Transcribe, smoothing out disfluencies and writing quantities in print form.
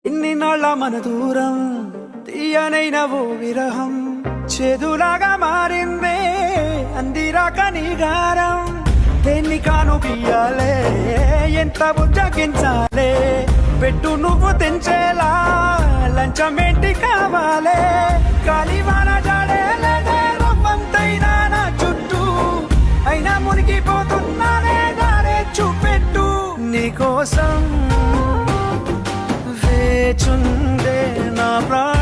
ఇన్ని నాళ్ళ మన దూరం తీయనైన ఓ విరహం చేదులాగా మారిందే అందిరాక నీగారం దేన్ని కాను బియ్యాలే ఎంత బుజ్జగించాలే పెట్టు నువ్వు తెంచేలా లంచమేంటి కావాలే కాలివాన జాడేలేదే రవ్వంతైనా నా చుట్టూ అయినా మునిగిపోతున్నానే దారే చూపెట్టు నీకోసం వేచుండే నా ప్రాణ